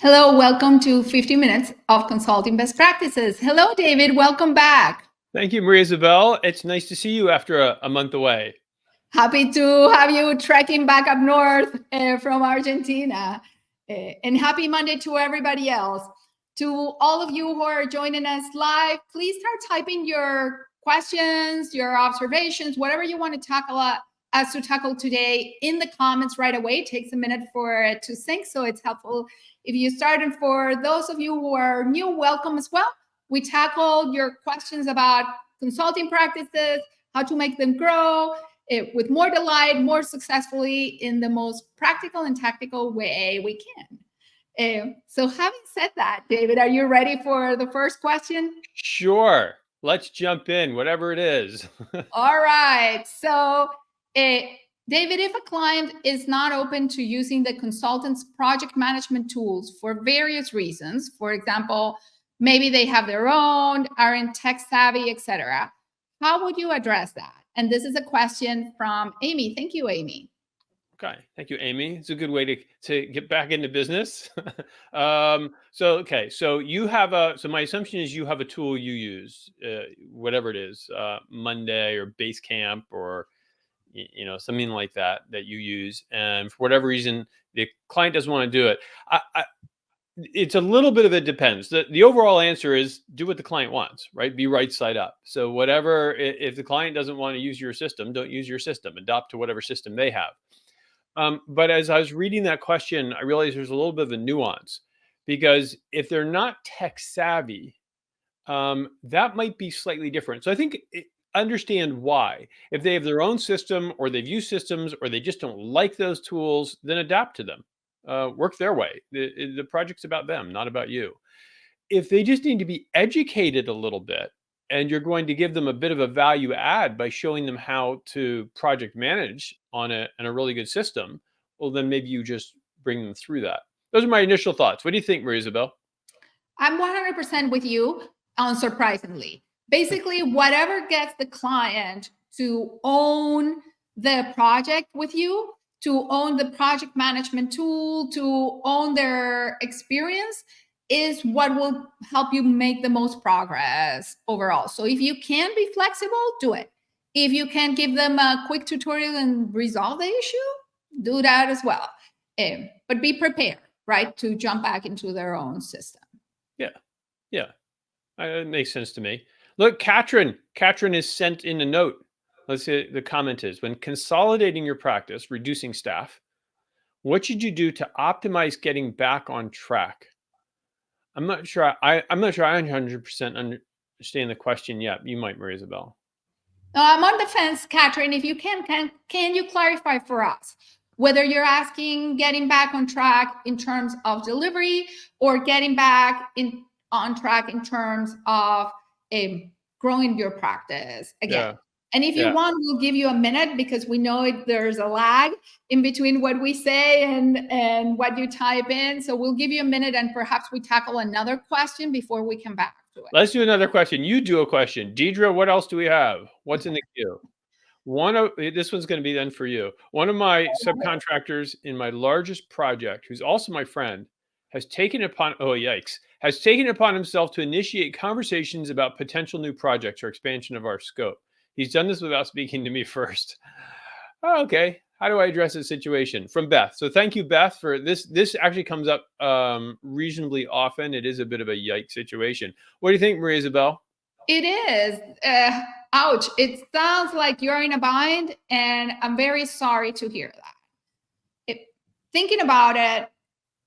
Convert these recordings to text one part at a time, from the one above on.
Hello, welcome to 50 Minutes of Consulting Best Practices. Hello, David. Welcome back. Thank you, Maria Isabel. It's nice to see you after a month away. Happy to have you trekking back up north from Argentina. And happy Monday to everybody else. To all of you who are joining us live, please start typing your questions, your observations, whatever you want to tackle us to tackle today in the comments right away. It takes a minute for it to sync, so it's helpful if you start. And for those of you who are new, welcome as well. We tackled your questions about consulting practices, how to make them grow with more delight, more successfully in the most practical and tactical way we can. So having said that, David, are you ready for the first question? Sure. Let's jump in, whatever it is. All right. So, David, if a client is not open to using the consultant's project management tools for various reasons, for example, maybe they have their own, aren't tech savvy, etc., how would you address that? And this is a question from Amy. Thank you, Amy. Okay. Thank you, Amy. It's a good way to get back into business. So you have so my assumption is you have a tool you use, whatever it is, Monday or Basecamp or, something like that you use. And for whatever reason, the client doesn't want to do it. It's a little bit of it depends. The overall answer is do what the client wants, right? Be right side up. So if the client doesn't want to use your system, don't use your system. Adopt to whatever system they have. But as I was reading that question, I realized there's a little bit of a nuance because if they're not tech savvy, that might be slightly different. So I think understand why. If they have their own system or they've used systems or they just don't like those tools, then adapt to them. Work their way. The project's about them, not about you. If they just need to be educated a little bit, and you're going to give them a bit of a value add by showing them how to project manage on a really good system, well, then maybe you just bring them through that. Those are my initial thoughts. What do you think, Maria Isabel? I'm 100% with you, unsurprisingly. Basically, whatever gets the client to own the project with you, to own the project management tool, to own their experience, is what will help you make the most progress overall. So if you can be flexible, do it. If you can give them a quick tutorial and resolve the issue, do that as well. But be prepared, right, to jump back into their own system. Yeah. It makes sense to me. Look, Katrin is sent in a note. Let's see, the comment is, when consolidating your practice, reducing staff, what should you do to optimize getting back on track? I'm not sure I 100% understand the question yet. You might, Maria Isabel. I'm on the fence, Katrin. If you can you clarify for us whether you're asking getting back on track in terms of delivery or getting back on track in terms of growing your practice again? Yeah. And if you want, we'll give you a minute because we know there's a lag in between what we say and what you type in. So we'll give you a minute and perhaps we tackle another question before we come back to it. Let's do another question. You do a question. Deidre, what else do we have? What's in the queue? This one's going to be then for you. One of my subcontractors in my largest project, who's also my friend, has taken it upon himself to initiate conversations about potential new projects or expansion of our scope. He's done this without speaking to me first. Oh, okay. How do I address this situation? From Beth. So thank you, Beth, for this. This actually comes up reasonably often. It is a bit of a yike situation. What do you think, Maria Isabel? It is. Ouch. It sounds like you're in a bind, and I'm very sorry to hear that. Thinking about it,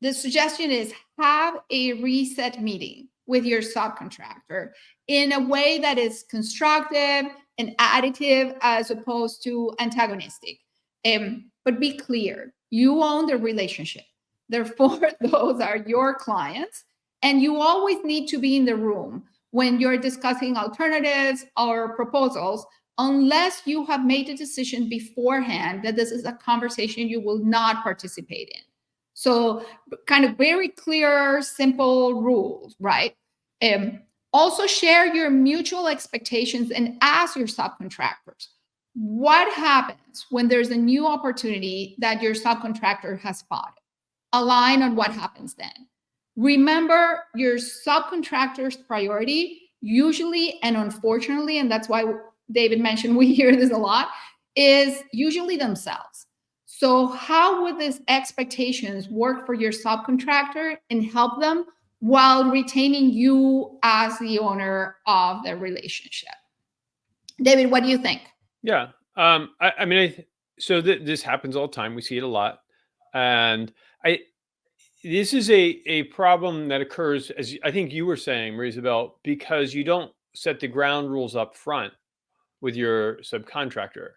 the suggestion is have a reset meeting with your subcontractor in a way that is constructive and additive as opposed to antagonistic. But be clear, you own the relationship. Therefore, those are your clients, and you always need to be in the room when you're discussing alternatives or proposals, unless you have made a decision beforehand that this is a conversation you will not participate in. So kind of very clear, simple rules, right? Also share your mutual expectations and ask your subcontractors, what happens when there's a new opportunity that your subcontractor has spotted? Align on what happens then. remember your subcontractor's priority usually, and unfortunately, and that's why David mentioned we hear this a lot, is usually themselves. So how would these expectations work for your subcontractor and help them while retaining you as the owner of the relationship? David, what do you think? Yeah. I mean, so this happens all the time. We see it a lot. And I, this is a problem that occurs, as I think you were saying, Marie Isabel, because you don't set the ground rules up front with your subcontractor.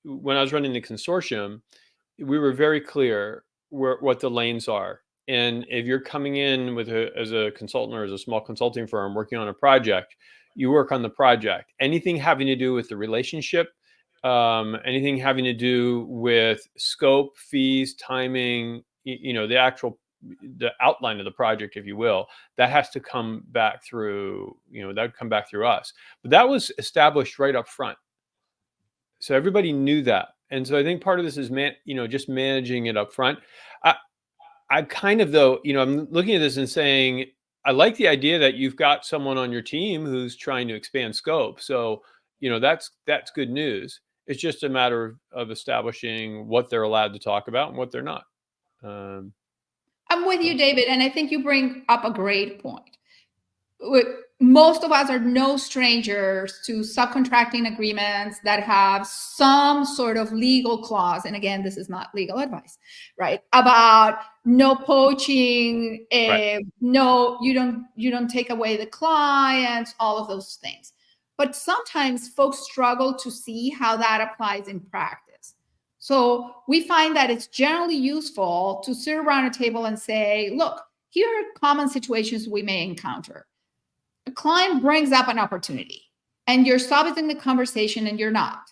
When I was running the consortium, we were very clear what the lanes are. And if you're coming in with as a consultant or as a small consulting firm working on a project, you work on the project. Anything having to do with the relationship, anything having to do with scope, fees, timing, the outline of the project, if you will, that has to come back through, that would come back through us. But that was established right up front. So everybody knew that. And so I think part of this is, just managing it up front. I kind of, though, I'm looking at this and saying, I like the idea that you've got someone on your team who's trying to expand scope. So, that's good news. It's just a matter of establishing what they're allowed to talk about and what they're not. I'm with you, David, and I think you bring up a great point. Most of us are no strangers to subcontracting agreements that have some sort of legal clause. And again, this is not legal advice, right? About no poaching, Right. no, you don't take away the clients, all of those things. But sometimes folks struggle to see how that applies in practice. So we find that it's generally useful to sit around a table and say, look, here are common situations we may encounter. A client brings up an opportunity and you're stopping the conversation and you're not.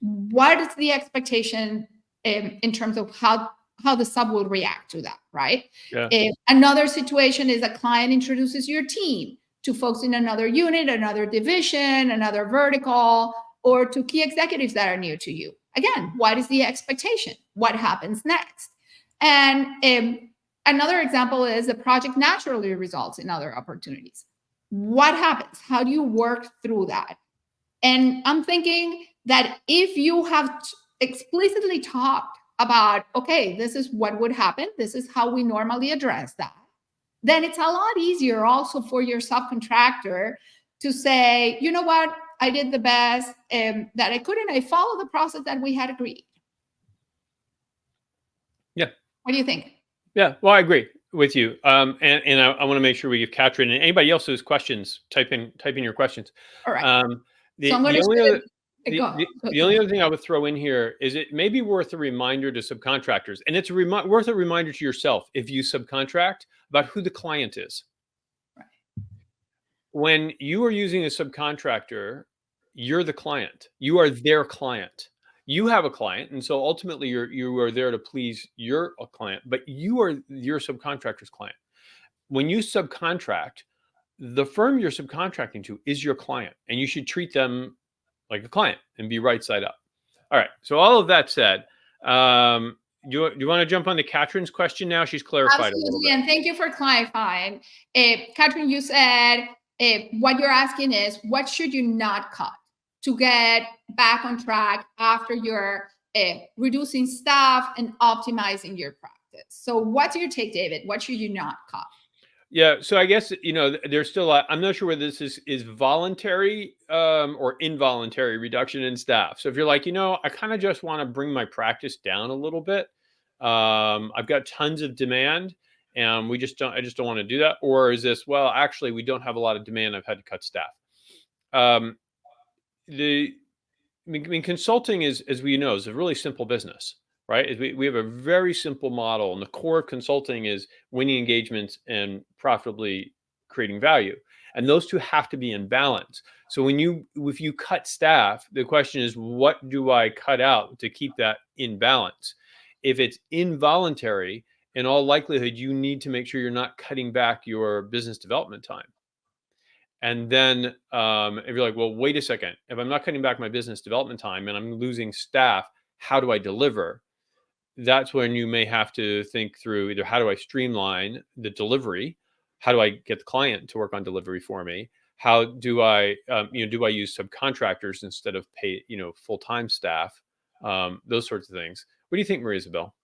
What is the expectation in terms of how the sub will react to that, right? Yeah. Another situation is a client introduces your team to folks in another unit, another division, another vertical, or to key executives that are new to you. Again, what is the expectation? What happens next? And another example is the project naturally results in other opportunities. What happens? How do you work through that? And I'm thinking that if you have explicitly talked about, okay, this is what would happen, this is how we normally address that, then it's a lot easier also for your subcontractor to say, you know what, I did the best that I could, and I followed the process that we had agreed. Yeah. What do you think? Yeah, well, I agree with you. And I want to make sure we give Katrin and anybody else who's questions, type in your questions. All right. The So I'm going the to only other go. the only other thing I would throw in here is it may be worth a reminder to subcontractors, and it's worth a reminder to yourself if you subcontract about who the client is. Right. When you are using a subcontractor, you're the client. You are their client. You have a client, and so ultimately you are there to please your client, but you are your subcontractor's client. When you subcontract, the firm you're subcontracting to is your client, and you should treat them like a client and be right side up. All right. So all of that said, do you want to jump on to Katrin's question now? She's clarified a little bit. And thank you for clarifying. Katrin, you said what you're asking is what should you not cut to get back on track after you're reducing staff and optimizing your practice. So what's your take, David? What should you not cut? Yeah, so I guess there's still I'm not sure whether this is voluntary or involuntary reduction in staff. So if you're like, I kind of just want to bring my practice down a little bit. I've got tons of demand, and I just don't want to do that. Or is this, well, actually, we don't have a lot of demand. I've had to cut staff. Consulting is, as we know, is a really simple business. Right? We have a very simple model, and the core of consulting is winning engagements and profitably creating value. And those two have to be in balance. So if you cut staff, the question is, what do I cut out to keep that in balance? If it's involuntary, in all likelihood, you need to make sure you're not cutting back your business development time. And then if you're like, well, wait a second, if I'm not cutting back my business development time and I'm losing staff, how do I deliver? that's when you may have to think through either how do I streamline the delivery? How do I get the client to work on delivery for me? How do I, do I use subcontractors instead of pay, full-time staff? Those sorts of things. What do you think, Maria Isabel?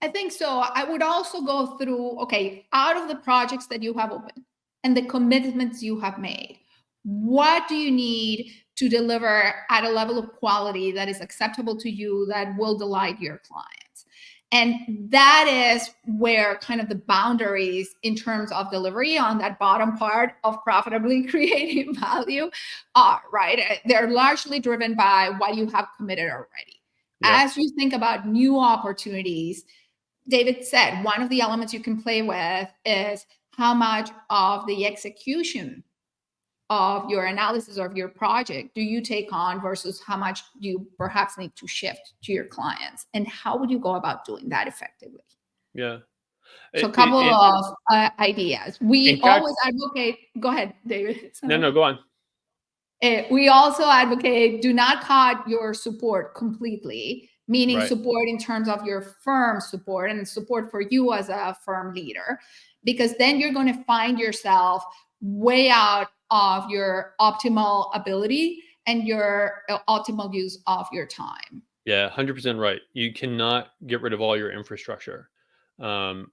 I think so. I would also go through, okay, out of the projects that you have open and the commitments you have made, what do you need to deliver at a level of quality that is acceptable to you, that will delight your clients? And that is where kind of the boundaries in terms of delivery on that bottom part of profitably creating value are, right? They're largely driven by what you have committed already. Yeah. As you think about new opportunities, David said, one of the elements you can play with is how much of the execution of your analysis of your project do you take on versus how much you perhaps need to shift to your clients, and how would you go about doing that effectively? Yeah. So a couple of ideas. We Kat, always advocate, go ahead, David. no, go on. We also advocate do not cut your support completely, meaning Right. support in terms of your firm support and support for you as a firm leader, because then you're going to find yourself way out of your optimal ability and your optimal use of your time. Yeah, 100% right. You cannot get rid of all your infrastructure. But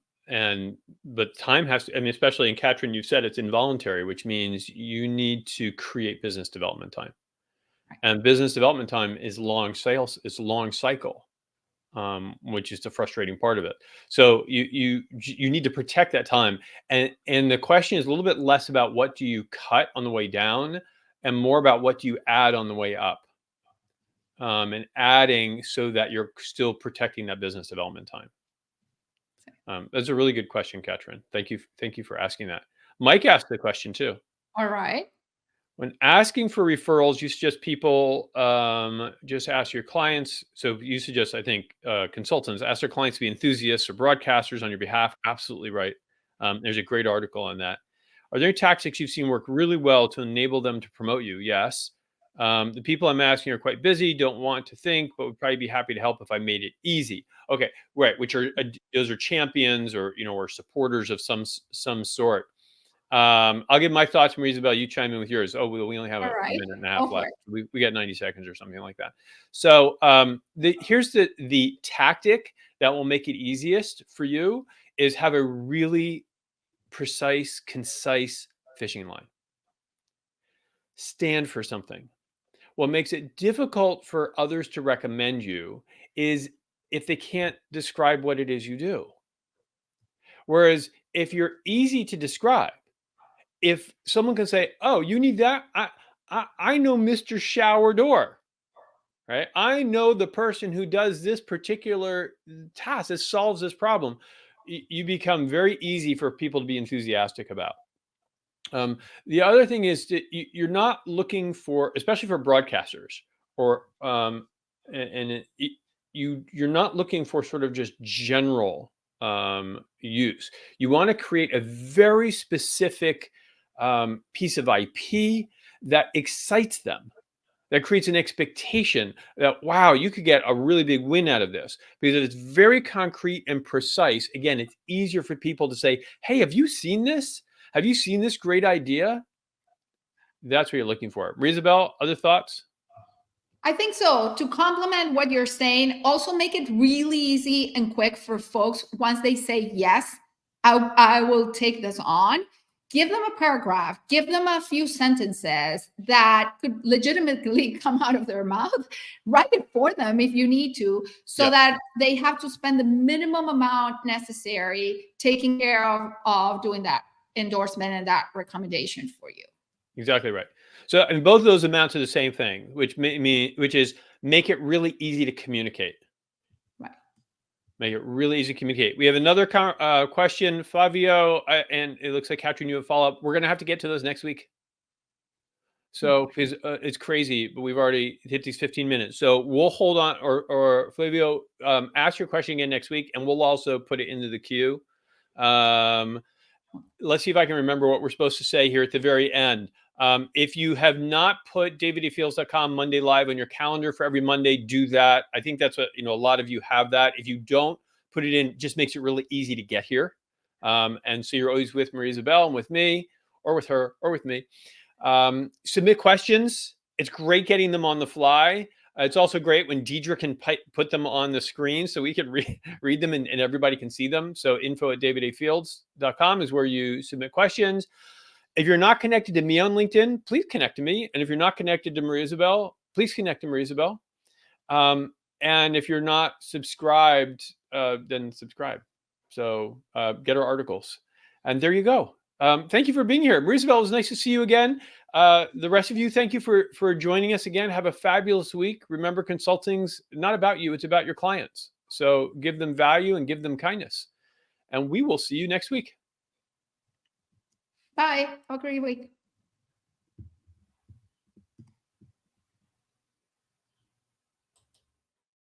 time has to, I mean, especially in Katrin, you've said it's involuntary, which means you need to create business development time. Right. And business development time is long sales, it's a long cycle, which is the frustrating part of it. So you need to protect that time. And the question is a little bit less about what do you cut on the way down and more about what do you add on the way up. And adding so that you're still protecting that business development time. That's a really good question, Katrin. Thank you for asking that. Mike asked the question too. All right. When asking for referrals, you suggest people just ask your clients. So you suggest, I think, consultants ask their clients to be enthusiasts or broadcasters on your behalf. Absolutely right. There's a great article on that. Are there any tactics you've seen work really well to enable them to promote you? Yes. The people I'm asking are quite busy, don't want to think, but would probably be happy to help if I made it easy. Okay, right. Which are those are champions or or supporters of some sort. I'll give my thoughts, Maria Isabel. You chime in with yours. Oh, we only have a minute and a half left. We got 90 seconds or something like that. So here's the tactic that will make it easiest for you is have a really precise, concise fishing line. Stand for something. What makes it difficult for others to recommend you is if they can't describe what it is you do. Whereas if you're easy to describe, if someone can say, "Oh, you need that? I know Mr. Shower Door, right? I know the person who does this particular task that solves this problem." You become very easy for people to be enthusiastic about. The other thing is that you're not looking for, especially for broadcasters, or you're not looking for sort of just general use. You want to create a very specific piece of IP that excites them, that creates an expectation that, wow, you could get a really big win out of this because it's very concrete and precise. Again, it's easier for people to say, "Hey, have you seen this? Have you seen this great idea?" That's what you're looking for. Isabel, other thoughts? I think so. To complement what you're saying, also make it really easy and quick for folks. Once they say, yes, I will take this on, give them a paragraph, give them a few sentences that could legitimately come out of their mouth. Write it for them if you need to, so that they have to spend the minimum amount necessary taking care of doing that endorsement and that recommendation for you. Exactly right. So, and both of those amount to the same thing, which is make it really easy to communicate. Right. Make it really easy to communicate. We have another question, Flavio, and it looks like Katrin, you have a follow-up. We're going to have to get to those next week. So, because it's crazy, but we've already hit these 15 minutes. So we'll hold on, or Flavio, ask your question again next week, and we'll also put it into the queue. Let's see if I can remember what we're supposed to say here at the very end. If you have not put davidafields.com Monday Live on your calendar for every Monday, do that. I think that's what, a lot of you have that. If you don't put it in, it just makes it really easy to get here. And so you're always with Marie Isabel and with me, or with her, or with me. Submit questions. It's great getting them on the fly. It's also great when Deidre can put them on the screen so we can read them and everybody can see them. So info@davidafields.com is where you submit questions. If you're not connected to me on LinkedIn, please connect to me. And if you're not connected to Marie Isabel, please connect to Marie Isabel. And if you're not subscribed, then subscribe. So get our articles. And there you go. Thank you for being here. Marie Isabel, it was nice to see you again. The rest of you, thank you for joining us again. Have a fabulous week. Remember, consulting's not about you. It's about your clients. So give them value and give them kindness. And we will see you next week. Bye. Have a great week.